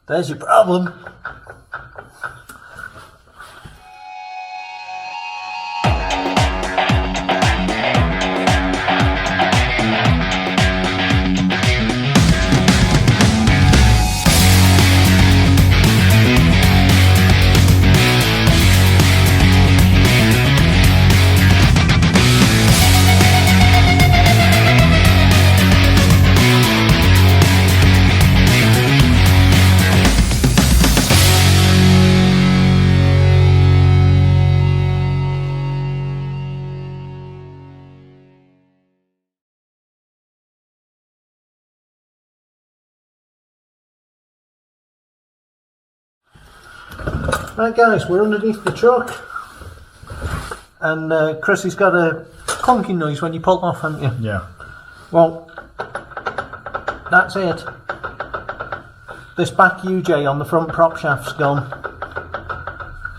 There's your problem. Right guys, we're underneath the truck and Chrissy's got a clunking noise when you pull off, haven't you? Yeah. Well, that's it. This back UJ on the front prop shaft's gone.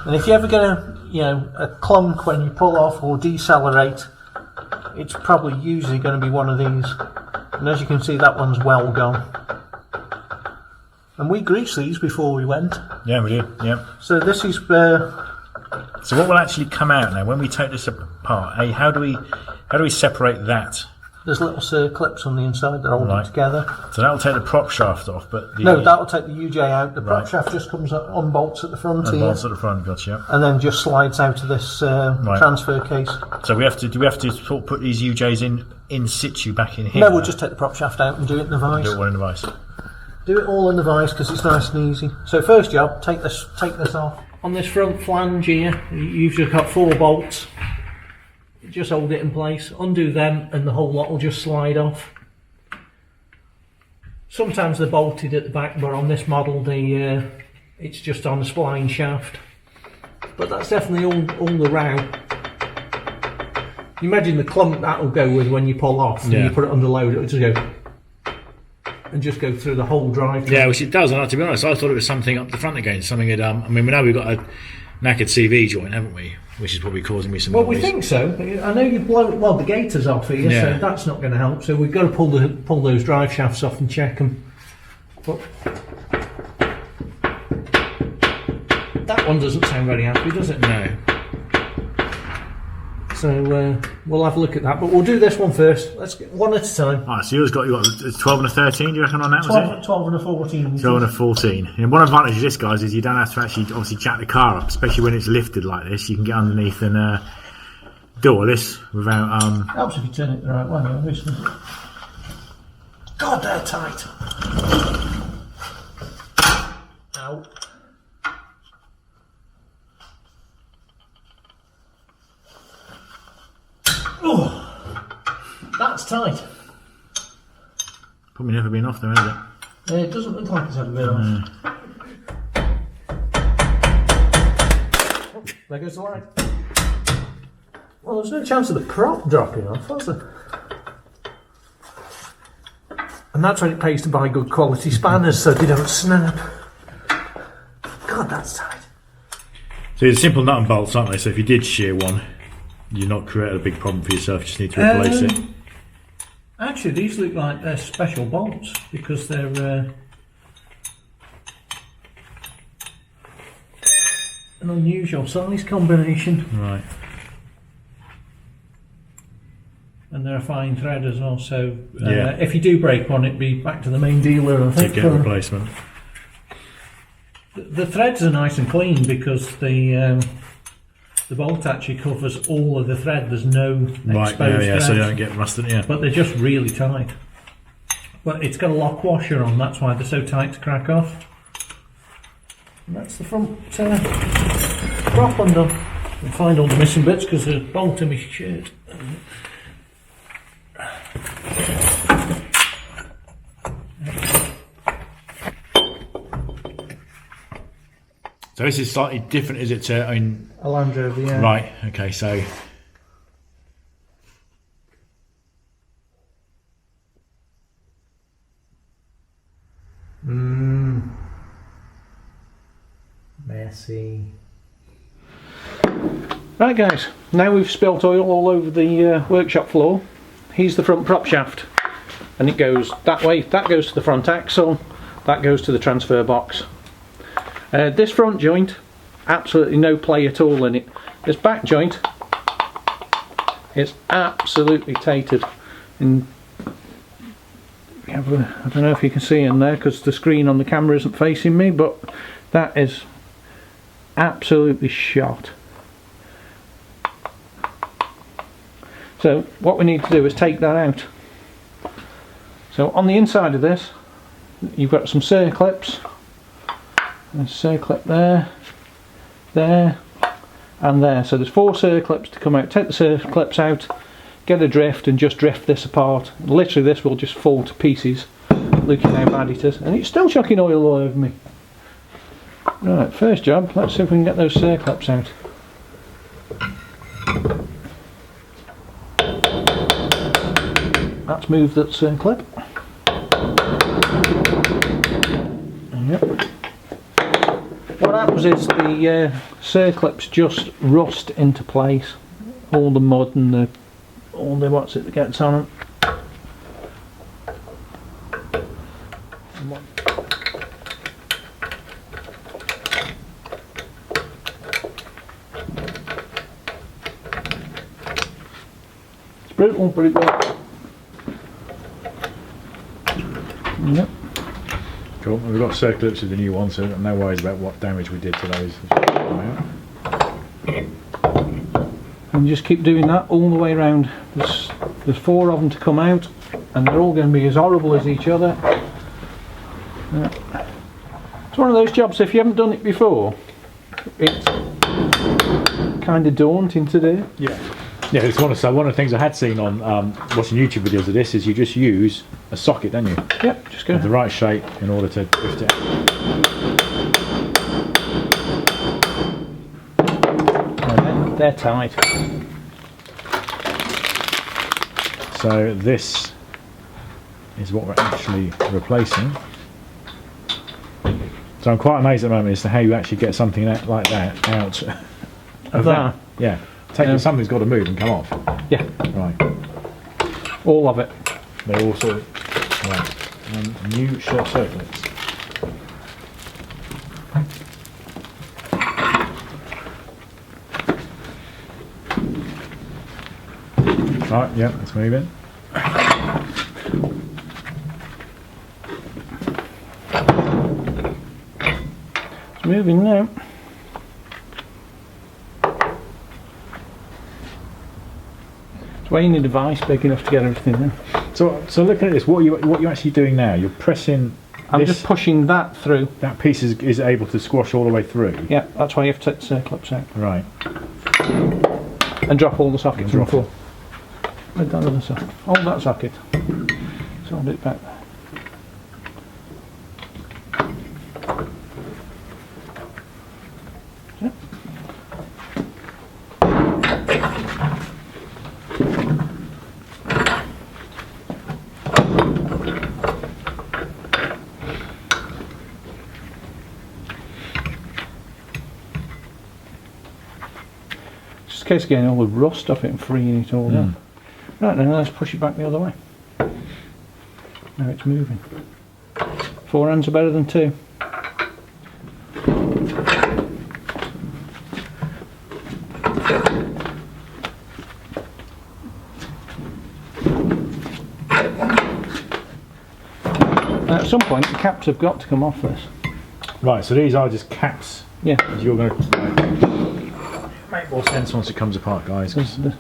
And if you ever get a clunk when you pull off or decelerate, it's probably usually going to be one of these. And as you can see, that one's well gone. And we greased these before we went. Yeah, we did. Yeah. So this is. So what will actually come out now when we take this apart? Hey, how do we separate that? There's little clips on the inside that hold it together. So that'll take the prop shaft off, but no, that'll take the UJ out. The prop shaft just comes up on bolts at the front here. Bolts at the front, gotcha. And then just slides out of this transfer case. So do we have to sort of put these UJs in situ back in here? No, we'll just take the prop shaft out and do it in the vise. Do it all in the vise. Do it all in the vise because it's nice and easy. So first job, take this off. On this front flange here, you've just got 4 bolts. Just hold it in place, undo them and the whole lot will just slide off. Sometimes they're bolted at the back, but on this model it's just on a spline shaft. But that's definitely all the row. You imagine the clump that'll go with when you pull off and you put it under load, it'll just go and just go through the whole drive. Yeah, which it does. And to be honest, I thought it was something up the front again. Something that I mean, we know we've got a knackered CV joint, haven't we? Which is probably causing me some noise. We think so. I know you blow the gaiters off here, so that's not going to help. So we've got to pull those drive shafts off and check them. But that one doesn't sound very happy, does it? No. So we'll have a look at that, but we'll do this one first. Let's get one at a time. Alright, so you got 12 and a 13, do you reckon on that? 12 and a 14. 12 and a 14. And one advantage of this, guys, is you don't have to actually obviously jack the car up, especially when it's lifted like this. You can get underneath and do all this without. Helps if you turn it the right way, obviously. God, they're tight. Ow. Oh, that's tight. Probably never been off though, has it? It doesn't look like it's ever been off. There goes the light. Well, there's no chance of the prop dropping off, was there? And that's when it pays to buy good quality spanners so they don't snap. God, that's tight. So they're simple nut and bolts, aren't they? So if you did shear one, you're not creating a big problem for yourself, you just need to replace it. Actually, these look like they're special bolts because they're an unusual size combination. Right. And they're a fine thread as well, so if you do break one, it'd be back to the main dealer, I think. To get a replacement. The threads are nice and clean because the bolt actually covers all of the thread. There's no exposed thread, so you don't get rusted. Yeah, but they're just really tight. But it's got a lock washer on, that's why they're so tight to crack off. And that's the front prop undone. I'll find all the missing bits because there's a bolt in my shirt. So this is slightly different, is it? To a Land Rover, yeah. Right. Okay. So. Messy. Right, guys. Now we've spilt oil all over the workshop floor. Here's the front prop shaft, and it goes that way. That goes to the front axle. That goes to the transfer box. This front joint, absolutely no play at all in it. This back joint is absolutely tatered. And I don't know if you can see in there because the screen on the camera isn't facing me, but that is absolutely shot. So what we need to do is take that out. So on the inside of this, you've got some circlips. There's a circlip there, there, and there. So there's 4 circlips to come out. Take the circlips out, get a drift, and just drift this apart. Literally, this will just fall to pieces. Look at how bad it is, and it's still chucking oil all over me. Right, first job. Let's see if we can get those circlips out. That's moved that circlip. Yep. What happens is the circlips just rust into place. All the mud and all the what's it that gets on them. It's brutal, but it works. Yep. Cool. We've got circlips with the new one, so we've got no worries about what damage we did to those. And just keep doing that all the way around. There's 4 of them to come out, and they're all going to be as horrible as each other. Yeah. It's one of those jobs, if you haven't done it before, it's kind of daunting to do. Yeah. Yeah, it's one of the things I had seen on watching YouTube videos of this is you just use a socket, don't you? Yep, just go. With the right shape in order to drift it. And they're tight. So this is what we're actually replacing. So I'm quite amazed at the moment as to how you actually get something like that out of that. Yeah. Something's got to move and come off. Yeah. Right. All of it. They're all sort of right. And new short circlets. Right, yeah, let's move in. It's moving now. Weighing a device big enough to get everything in. So looking at this, what you're actually doing now? You're pressing. I'm just pushing that through. That piece is able to squash all the way through. Yeah, that's why you have to take the circlips out. Right. And drop all the sockets on the floor. Right down to the socket. Hold that socket. So I'll do it back there. Just in case of getting all the rust off it and freeing it all up. Right, now let's push it back the other way. Now it's moving. 4 hands are better than 2. At some point the caps have got to come off this. Right, so these are just caps. Yeah. You're going to make more sense once it comes apart, guys.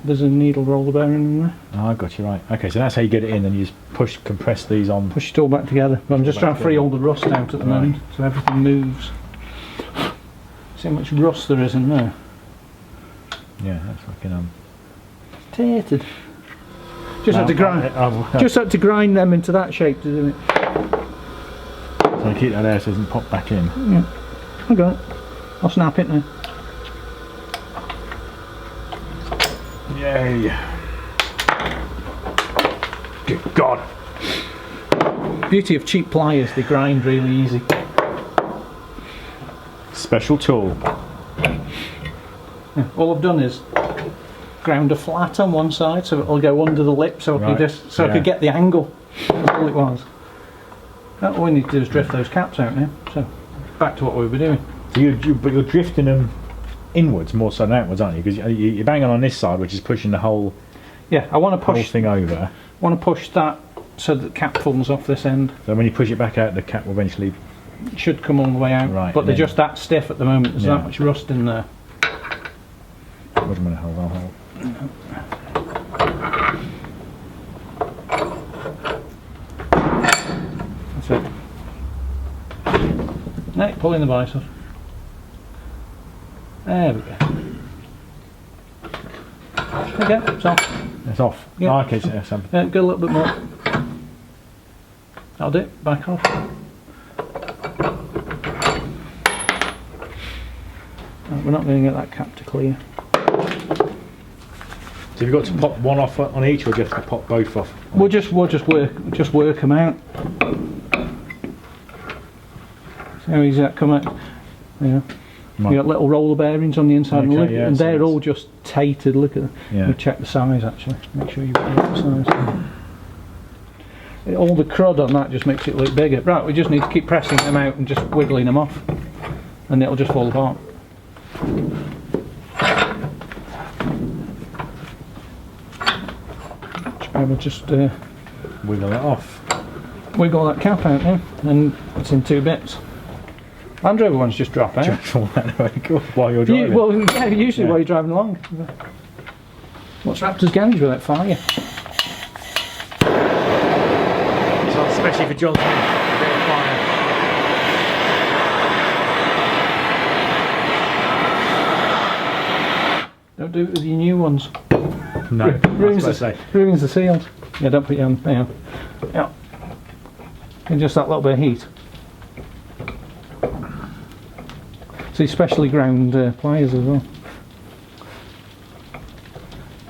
There's a needle roller bearing in there. Oh, I got you right. Okay, so that's how you get it in, and you just compress these on. Push it all back together. But I'm just trying to free all the rust out at the moment, so everything moves. See how much rust there is in there. Yeah, that's fucking Tated. Just had to grind. Just had to grind them into that shape to do it. So keep that there so it doesn't pop back in. Yeah. I got it. I'll snap it now. Yay! Good God! Beauty of cheap pliers, they grind really easy. Special tool. Yeah, all I've done is ground a flat on one side so it'll go under the lip so I could get the angle. That's all it was. All we need to do is drift those caps out now. So back to what we were doing. So but you're drifting them inwards more so than outwards, aren't you? Because you're banging on this side, which is pushing the whole I want to whole push thing over. I want to push that so that the cap falls off this end. So when you push it back out, the cap will eventually. It should come all the way out. Right, but they're just that stiff at the moment. There's that much rust in there. Wait a minute, hold on. That's it. No, pulling the vise off. There we go. Okay, it's off. It's off. Yeah. Oh, okay, so something. Yeah, go a little bit more. That'll do it. Back off. Right, we're not going to get that cap to clear. So you've got to pop one off on each, or do you have to pop both off? We'll just work them out. See how easy that come out. Yeah. Right. You got little roller bearings on the inside, Okay, and they're so all just tated. Look at them. Yeah. You check the size actually. Make sure you've got the right size. All the crud on that just makes it look bigger. Right, we just need to keep pressing them out and just wiggling them off, and it'll just fall apart. I will just Wiggle it off. wiggle that cap out now, and it's in 2 bits. Land Rover ones just drop out. While you're driving. Usually while you're driving along. What's Raptor's garage without fire? So especially for John Smith, a bit of fire. Don't do it with your new ones. No, Ruins the seals. Yeah, don't put your hand down. Yeah. And just that little bit of heat. See, specially ground pliers as well.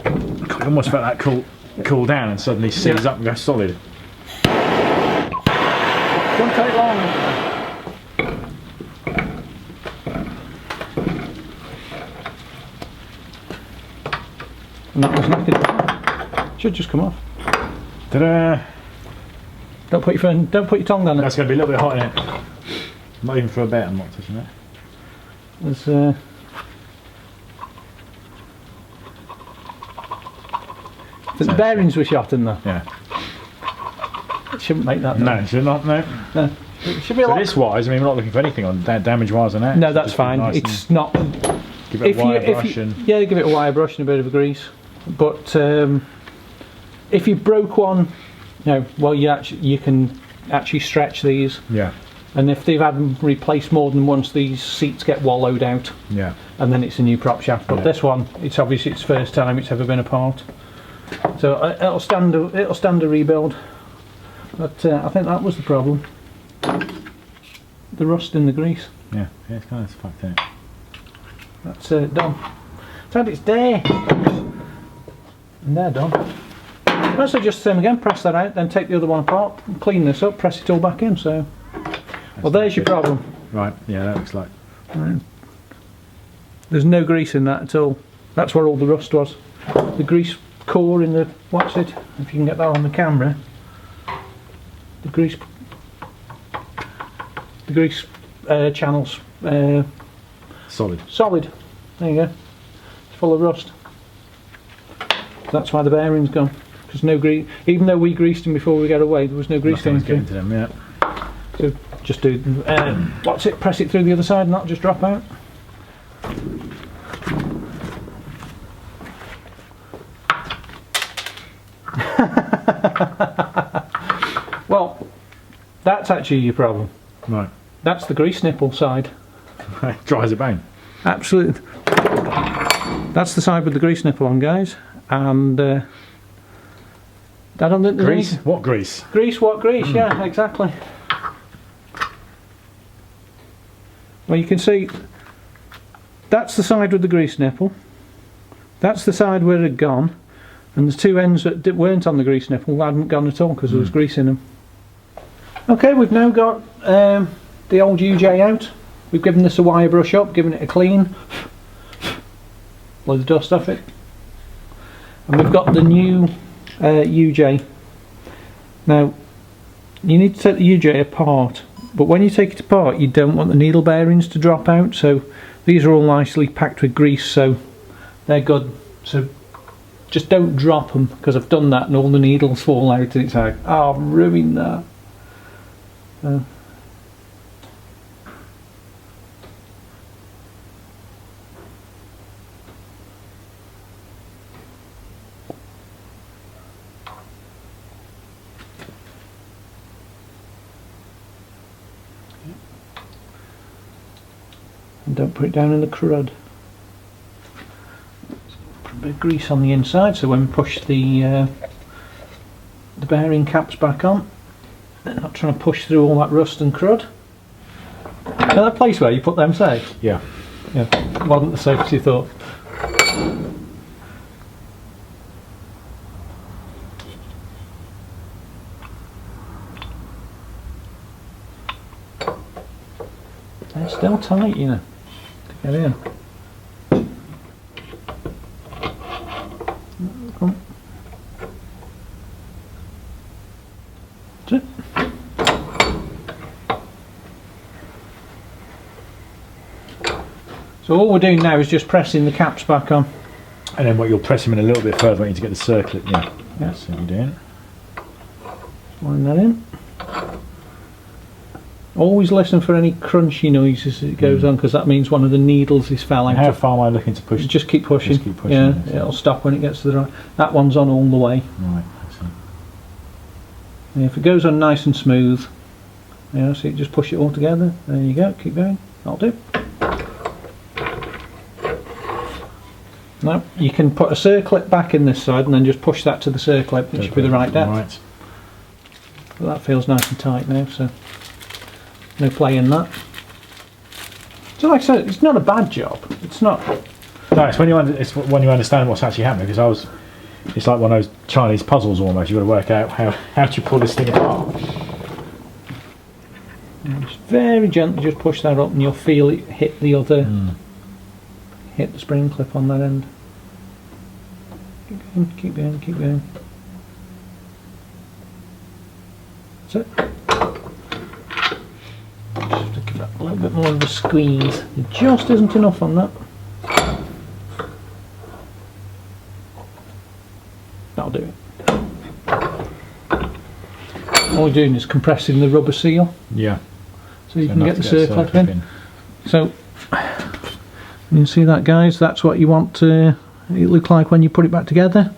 God, I almost felt that cool down and suddenly seize up and go solid. Don't take long. And that was knackered. Should just come off. Ta-da! Don't put your tongue on it. That's going to be a little bit hot in it. Not even for a bit, I'm not touching it. There's the bearings were shot in there. Yeah. It shouldn't make that. No, should not. No. No. It should be a So lot. this wise, I mean, we're not looking for anything on damage wise on that. No, that's Just keep fine. nice It's not. and give it a wire brush and Yeah, give it a wire brush and a bit of a grease. But if you broke one, well, you can actually stretch these. yeah, And if they've had them replaced more than once, these seats get wallowed out, yeah. and then it's a new prop shaft. But this one, it's obviously its first time it's ever been apart, so it'll stand a rebuild. But I think that was the problem. The rust in the grease. Yeah, it's kind of fucked out. That's done. It's had its day, and they're done. So just the same again. Press that out, then take the other one apart, clean this up, press it all back in. So. Well, there's your problem. Right, yeah, that looks like. Right. There's no grease in that at all. That's where all the rust was. The grease core in the, watch it, if you can get that on the camera. The grease channels Solid. solid. There you go. It's full of rust. That's why the bearing's gone. Because no grease. Even though we greased them before we got away, there was no grease Nothing's going getting through. to them, yeah. So just do. Watch it. Press it through the other side, and not just drop out. Well, that's actually your problem. Right. That's the grease nipple side. Dry as a bone. Absolutely. That's the side with the grease nipple on, guys. And I don't think there's Grease? any... What grease? Grease, what grease? Yeah, exactly. Well, you can see that's the side with the grease nipple. That's the side where it had gone. And there's two ends that weren't on the grease nipple, hadn't gone at all because there was grease in them. Okay, we've now got the old UJ out. We've given this a wire brush up, given it a clean. Blow the dust off it. And we've got the new UJ. Now, you need to take the UJ apart But when you take it apart, you don't want the needle bearings to drop out, so these are all nicely packed with grease, so they're good. So just don't drop them, because I've done that and all the needles fall out and it's like, oh, I've ruined that. And don't put it down in the crud. Put a bit of grease on the inside, so when we push the bearing caps back on, they're not trying to push through all that rust and crud. Now that place where you put them safe? Yeah. Yeah, wasn't the safest you thought. They're still tight, you know, to get in. Come. That's it. So all we're doing now is just pressing the caps back on. And then what, you'll press them in a little bit further when you to get the circlip. Yeah. That's what you're doing. Line that in. Always listen for any crunchy noises as it goes on, because that means one of the needles is fell out. How far am I looking to push? Just keep pushing. Just keep pushing. Yeah, it'll stop when it gets to the right. That one's on all the way. Right. I see. Yeah, if it goes on nice and smooth, yeah, so you just push it all together. There you go. Keep going. That'll do. Now you can put a circlip back in this side and then just push that to the circlip. It should be the right depth. Right. But that feels nice and tight now, so no play in that. So like I said, it's not a bad job. It's not. No, it's when you understand what's actually happening, because it's like one of those Chinese puzzles almost. You've got to work out how do you pull this thing apart. And just very gently just push that up and you'll feel it hit the other, hit the spring clip on that end. Keep going, keep going, keep going. That's it. Just have to give that a little bit more of a squeeze. There just isn't enough on that. That'll do it. All we're doing is compressing the rubber seal. Yeah. So you can get the circlip in. So you can see that, guys. That's what you want it look like when you put it back together.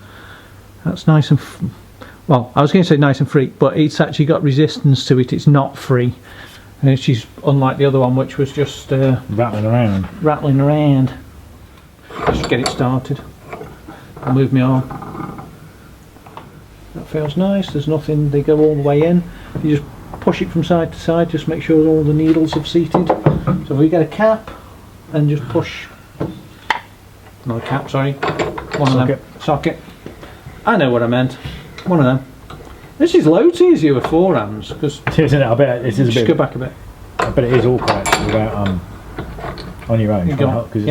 That's nice and well, I was going to say nice and free, but it's actually got resistance to it. It's not free. And she's unlike the other one, which was just rattling around. Rattling around. Just get it started. I'll move my arm. That feels nice. There's nothing. They go all the way in. You just push it from side to side. Just make sure all the needles have seated. So we get a cap and just push. Not a cap, sorry. One of them. Socket. I know what I meant. One of them. This is loads easier with forehands, because isn't it? I bet it is a bit. Just go back a bit. I bet it is all quite without on your own. Because it's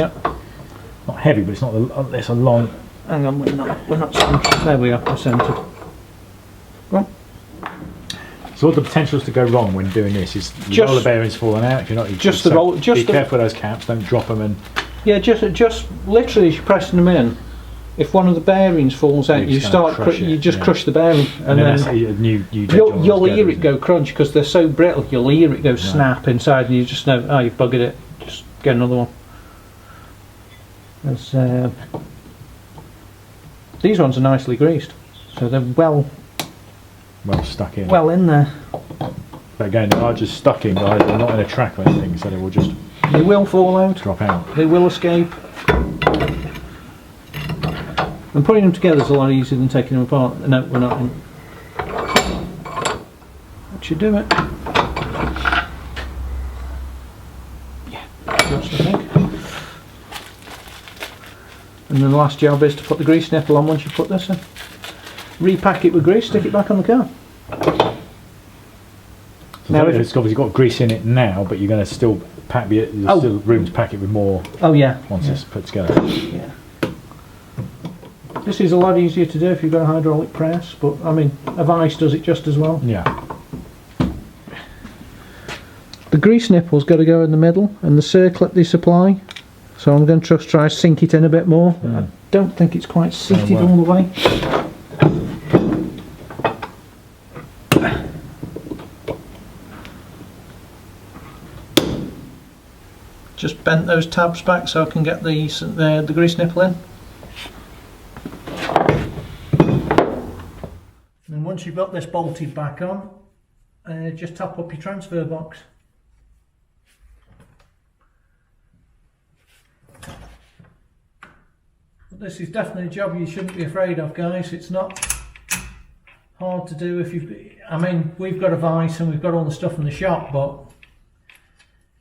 not heavy, but it's not. It's a long. Hang on, we're not centered. There we are. We're centered. Well, so what the potential is to go wrong when doing this is just roller bearings falling out. If you're not, just the roll. Just be careful with those caps. Don't drop them and. Yeah, just literally as you're pressing them in. If one of the bearings falls out, you just crush the bearing, and then you'll hear it go crunch, because they're so brittle. You'll hear it go snap inside, and you just know, oh, you've buggered it. Just get another one. These ones are nicely greased, so they're well stuck in. Well in there. But again, they are just stuck in, guys. They're not in a track or anything, so they will just. They will fall out. Drop out. They will escape. And putting them together is a lot easier than taking them apart. No, we're not in. That should do it. Yeah, just I think. And then the last job is to put the grease nipple on once you put this in. Repack it with grease, stick it back on the car. So now it's obviously got grease in it now, but you're going to still pack it. There's still room to pack it with more. Oh yeah. Once it's put together. Yeah. This is a lot easier to do if you've got a hydraulic press, but I mean, a vice does it just as well. Yeah. the grease nipple's got to go in the middle, and the circlip they supply. So I'm going to just try to sink it in a bit more. I don't think it's quite seated all the way. Just bent those tabs back so I can get the grease nipple in. And once you've got this bolted back on, just top up your transfer box. But this is definitely a job you shouldn't be afraid of, guys. It's not hard to do if you've... I mean, we've got a vice and we've got all the stuff in the shop, but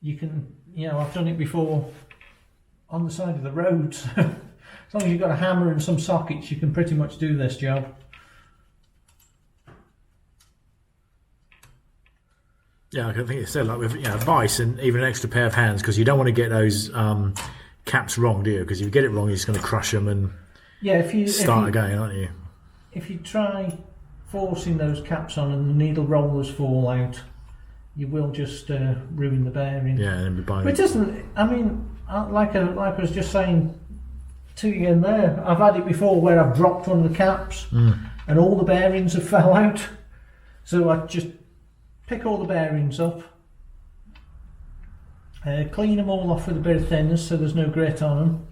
you can, you know, I've done it before on the side of the road, so as long as you've got a hammer and some sockets, you can pretty much do this job. Yeah, I think it said like with a vice and even an extra pair of hands, because you don't want to get those caps wrong, do you? Because if you get it wrong, you're just going to crush them and start again, aren't you? If you try forcing those caps on and the needle rollers fall out, you will just ruin the bearing. Yeah, and then be buying. But it doesn't. I mean, like I was just saying to you in there, I've had it before where I've dropped one of the caps and all the bearings have fell out. So I just pick all the bearings up, clean them all off with a bit of thinners so there's no grit on them,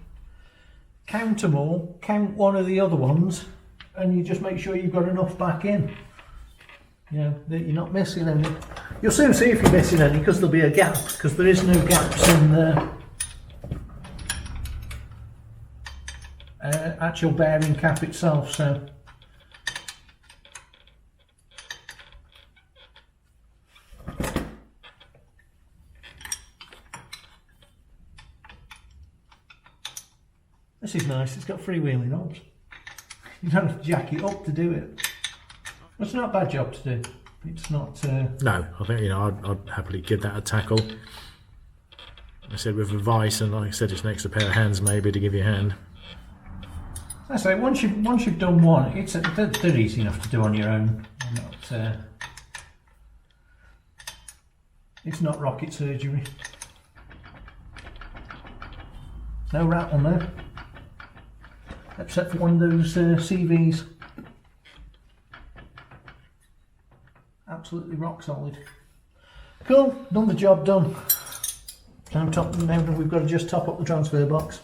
count them all, count one of the other ones, and you just make sure you've got enough back in, you know, that you're not missing any. You'll soon see if you're missing any, because there'll be a gap, because there is no gaps in the actual bearing cap itself. So this is nice, it's got freewheeling knobs. You don't have to jack it up to do it. It's not a bad job to do. It's not... No, I think, you know, I'd happily give that a tackle. I said with a vice, and like I said, just an extra pair of hands maybe to give you a hand. I say, once you've done one, they're easy enough to do on your own. It's not rocket surgery. No rattle there, except for one of those CVs. Absolutely rock solid. Cool, done the job done. Now we've got to just top up the transfer box.